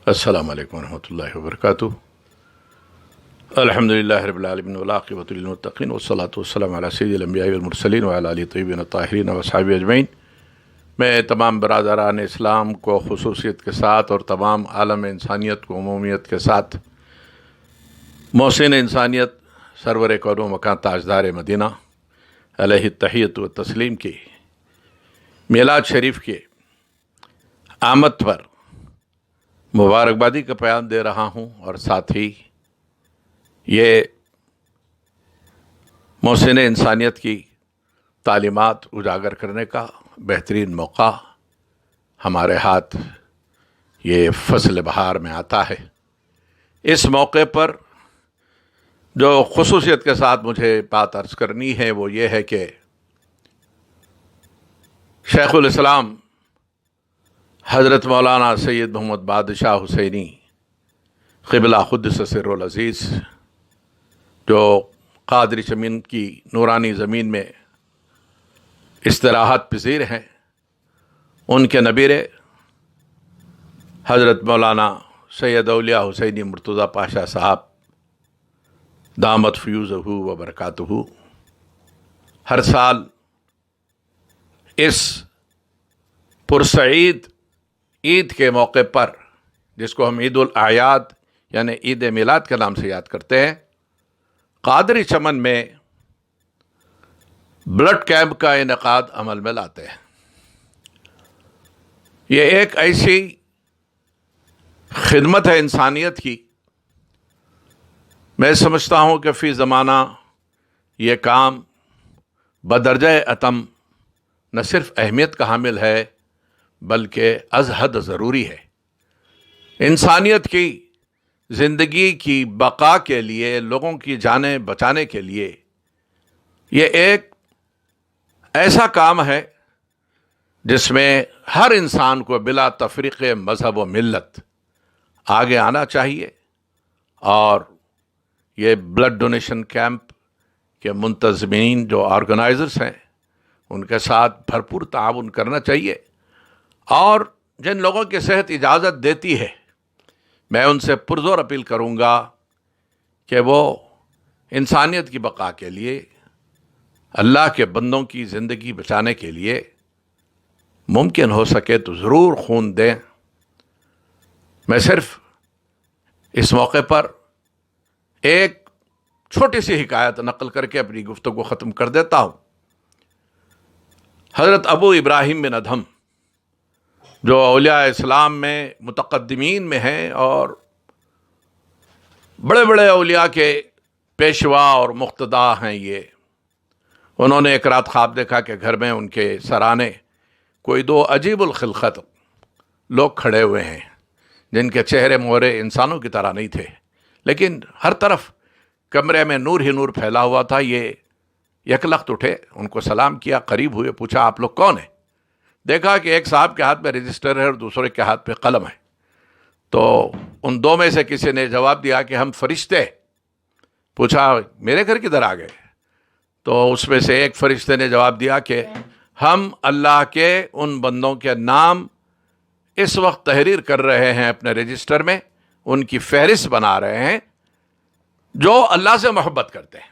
السلام علیکم ورحمۃ اللہ وبرکاتہ۔ الحمدللہ رب العالمین والعاقبۃ للمتقین والصلاۃ والسلام علی سید الانبیاء والمرسلین وعلی آلہ الطیبین الطاہرین واصحابہ اجمعین۔ میں تمام برادران اسلام کو خصوصیت کے ساتھ اور تمام عالم انسانیت کو عمومیت کے ساتھ محسن انسانیت سرور کون و مکان تاجدار مدینہ علیہ التحیۃ و تسلیم کی میلاد شریف کے آمد پر مبارکبادی کا پیام دے رہا ہوں، اور ساتھ ہی یہ محسن انسانیت کی تعلیمات اجاگر کرنے کا بہترین موقع ہمارے ہاتھ یہ فصل بہار میں آتا ہے۔ اس موقع پر جو خصوصیت کے ساتھ مجھے بات عرض کرنی ہے وہ یہ ہے کہ شیخ الاسلام حضرت مولانا سید محمد بادشاہ حسینی قبلہ قدس سرہ العزیز، جو قادری چمن کی نورانی زمین میں استراحت پذیر ہیں، ان کے نبیرے حضرت مولانا سید اولیاء حسینی مرتضیٰ پاشا صاحب دامت فیوزہ و برکاتہ ہر سال اس پرسعید عید کے موقع پر، جس کو ہم عید الاعیاد یعنی عید میلاد کے نام سے یاد کرتے ہیں، قادری چمن میں بلڈ کیمپ کا انعقاد عمل میں لاتے ہیں۔ یہ ایک ایسی خدمت ہے انسانیت کی، میں سمجھتا ہوں کہ فی زمانہ یہ کام بدرجہ اتم نہ صرف اہمیت کا حامل ہے بلکہ از حد ضروری ہے۔ انسانیت کی زندگی کی بقا کے لیے، لوگوں کی جانیں بچانے کے لیے یہ ایک ایسا کام ہے جس میں ہر انسان کو بلا تفریق مذہب و ملت آگے آنا چاہیے، اور یہ بلڈ ڈونیشن کیمپ کے منتظمین جو آرگنائزرز ہیں ان کے ساتھ بھرپور تعاون کرنا چاہیے، اور جن لوگوں کی صحت اجازت دیتی ہے میں ان سے پرزور اپیل کروں گا کہ وہ انسانیت کی بقا کے لیے، اللہ کے بندوں کی زندگی بچانے کے لیے ممکن ہو سکے تو ضرور خون دیں۔ میں صرف اس موقع پر ایک چھوٹی سی حکایت نقل کر کے اپنی گفتگو ختم کر دیتا ہوں۔ حضرت ابو ابراہیم بن ادہم، جو اولیاء اسلام میں متقدمین میں ہیں اور بڑے بڑے اولیاء کے پیشوا اور مقتدا ہیں، انہوں نے ایک رات خواب دیکھا کہ گھر میں ان کے سرانے کوئی دو عجیب الخلقت لوگ کھڑے ہوئے ہیں، جن کے چہرے مہرے انسانوں کی طرح نہیں تھے، لیکن ہر طرف کمرے میں نور ہی نور پھیلا ہوا تھا۔ یہ یکلخت اٹھے، ان کو سلام کیا، قریب ہوئے، پوچھا آپ لوگ کون ہیں؟ دیکھا کہ ایک صاحب کے ہاتھ میں رجسٹر ہے اور دوسرے کے ہاتھ پہ قلم ہے۔ تو ان دو میں سے کسی نے جواب دیا کہ ہم فرشتے۔ پوچھا میرے گھر کدھر آ گئے؟ تو اس میں سے ایک فرشتے نے جواب دیا کہ ہم اللہ کے ان بندوں کے نام اس وقت تحریر کر رہے ہیں اپنے رجسٹر میں، ان کی فہرست بنا رہے ہیں جو اللہ سے محبت کرتے ہیں۔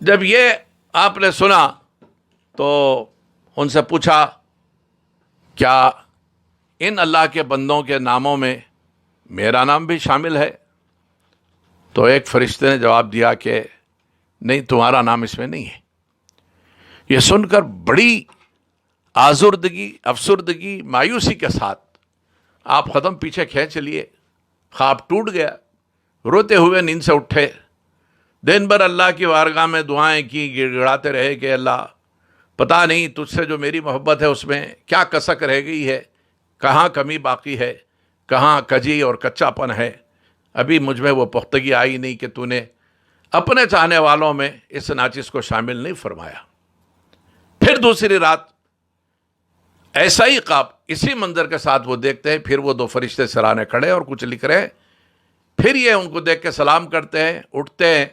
جب یہ آپ نے سنا تو ان سے پوچھا کیا ان اللہ کے بندوں کے ناموں میں میرا نام بھی شامل ہے؟ تو ایک فرشتے نے جواب دیا کہ نہیں، تمہارا نام اس میں نہیں ہے۔ یہ سن کر بڑی آزردگی، افسردگی، مایوسی کے ساتھ آپ قدم پیچھے کھینچ لیے، خواب ٹوٹ گیا، روتے ہوئے نیند سے اٹھے، دن بھر اللہ کی بارگاہ میں دعائیں کی، گڑ گڑاتے رہے کہ اللہ پتہ نہیں تجھ سے جو میری محبت ہے اس میں کیا کسک رہ گئی ہے، کہاں کمی باقی ہے، کہاں کجی اور کچا پن ہے، ابھی مجھ میں وہ پختگی آئی نہیں کہ تو نے اپنے چاہنے والوں میں اس ناچز کو شامل نہیں فرمایا۔ پھر دوسری رات ایسا ہی خواب اسی منظر کے ساتھ وہ دیکھتے ہیں، پھر وہ دو فرشتے سرانے کھڑے اور کچھ لکھ رہے ہیں۔ پھر یہ ان کو دیکھ کے سلام کرتے ہیں، اٹھتے ہیں،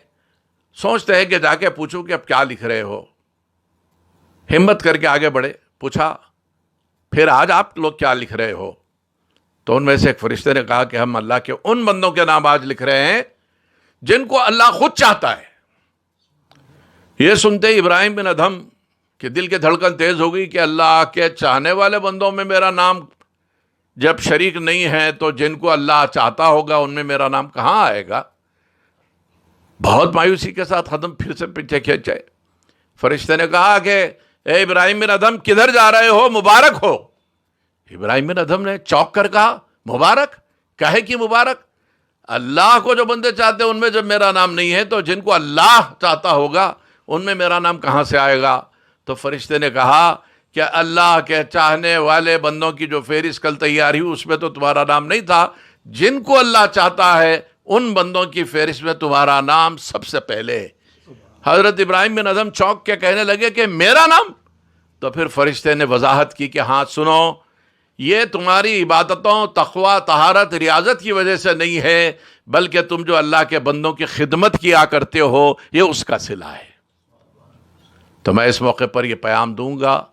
سوچتے ہیں کہ جا کے پوچھوں کہ اب کیا لکھ رہے ہو۔ ہمت کر کے آگے بڑھے، پوچھا پھر آج آپ لوگ کیا لکھ رہے ہو؟ تو ان میں سے ایک فرشتے نے کہا کہ ہم اللہ کے ان بندوں کے نام آج لکھ رہے ہیں جن کو اللہ خود چاہتا ہے۔ یہ سنتے ہی ابراہیم بن ادہم کہ دل کی دھڑکن تیز ہو گئی کہ اللہ کے چاہنے والے بندوں میں میرا نام جب شریک نہیں ہے تو جن کو اللہ چاہتا ہوگا ان میں میرا نام کہاں آئے گا؟ بہت مایوسی کے ساتھ قدم پھر سے پیچھے کھینچے۔ فرشتے نے کہا کہ اے ابراہیم بن ادہم کدھر جا رہے ہو؟ مبارک ہو۔ ابراہیم بن ادہم نے چونک کر کہا مبارک؟ کہے کہ مبارک؟ اللہ کو جو بندے چاہتے ہیں ان میں جب میرا نام نہیں ہے تو جن کو اللہ چاہتا ہوگا ان میں میرا نام کہاں سے آئے گا؟ تو فرشتے نے کہا کہ اللہ کے چاہنے والے بندوں کی جو فہرست کل تیار ہوئی اس میں تو تمہارا نام نہیں تھا، جن کو اللہ چاہتا ہے ان بندوں کی فہرست میں تمہارا نام سب سے پہلے ہے۔ حضرت ابراہیم بن ادہم چونک کے کہنے لگے کہ میرا نام؟ تو پھر فرشتے نے وضاحت کی کہ ہاں سنو، یہ تمہاری عبادتوں، تقوی، طہارت، ریاضت کی وجہ سے نہیں ہے، بلکہ تم جو اللہ کے بندوں کی خدمت کیا کرتے ہو یہ اس کا صلہ ہے۔ تو میں اس موقع پر یہ پیام دوں گا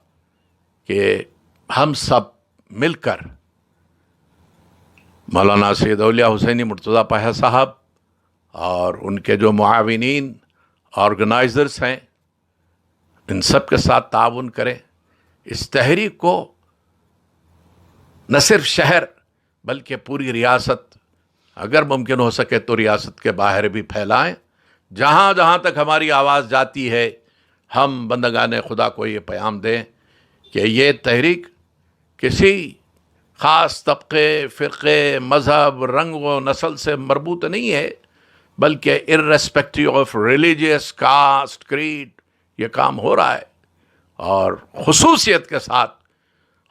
کہ ہم سب مل کر مولانا سید اولیاء حسینی مرتضیٰ پاہا صاحب اور ان کے جو معاونین آرگنائزرز ہیں ان سب کے ساتھ تعاون کریں، اس تحریک کو نہ صرف شہر بلکہ پوری ریاست، اگر ممکن ہو سکے تو ریاست کے باہر بھی پھیلائیں۔ جہاں جہاں تک ہماری آواز جاتی ہے ہم بندگان خدا کو یہ پیام دیں کہ یہ تحریک کسی خاص طبقے، فرقے، مذہب، رنگ و نسل سے مربوط نہیں ہے، بلکہ irrespective of religious, caste, creed یہ کام ہو رہا ہے۔ اور خصوصیت کے ساتھ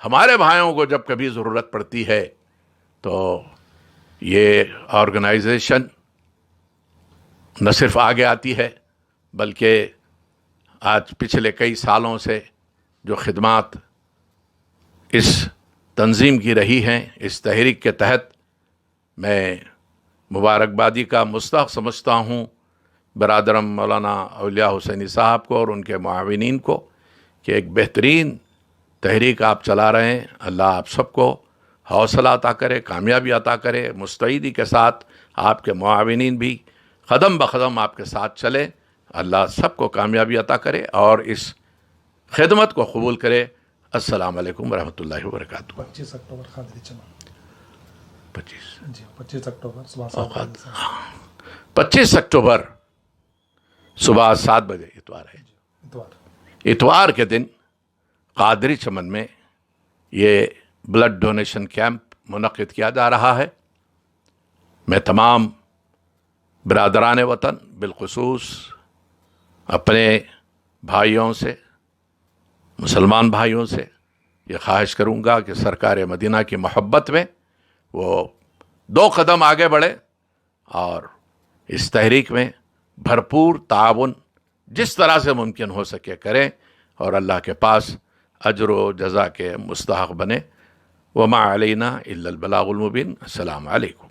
ہمارے بھائیوں کو جب کبھی ضرورت پڑتی ہے تو یہ آرگنائزیشن نہ صرف آگے آتی ہے بلکہ آج پچھلے کئی سالوں سے جو خدمات اس تنظیم کی رہی ہیں، اس تحریک کے تحت میں مبارکبادی کا مستحق سمجھتا ہوں برادرم مولانا اولیاء حسینی صاحب کو اور ان کے معاونین کو کہ ایک بہترین تحریک آپ چلا رہے ہیں۔ اللہ آپ سب کو حوصلہ عطا کرے، کامیابی عطا کرے، مستعدی کے ساتھ آپ کے معاونین بھی قدم بقدم آپ کے ساتھ چلے۔ اللہ سب کو کامیابی عطا کرے اور اس خدمت کو قبول کرے۔ السلام علیکم ورحمۃ اللہ وبرکاتہ۔ 25 اکتوبر قادری چمن 25 اکتوبر صبح 7 بجے 25 اکتوبر صبح 7 بجے اتوار ہے۔ اتوار کے دن قادری چمن میں یہ بلڈ ڈونیشن کیمپ منعقد کیا جا رہا ہے۔ میں تمام برادران وطن بالخصوص اپنے بھائیوں سے، مسلمان بھائیوں سے یہ خواہش کروں گا کہ سرکار مدینہ کی محبت میں وہ 2 قدم آگے بڑھے اور اس تحریک میں بھرپور تعاون جس طرح سے ممکن ہو سکے کریں اور اللہ کے پاس اجر و جزا کے مستحق بنے۔ وما علینا الا البلاغ المبین۔ السلام علیکم۔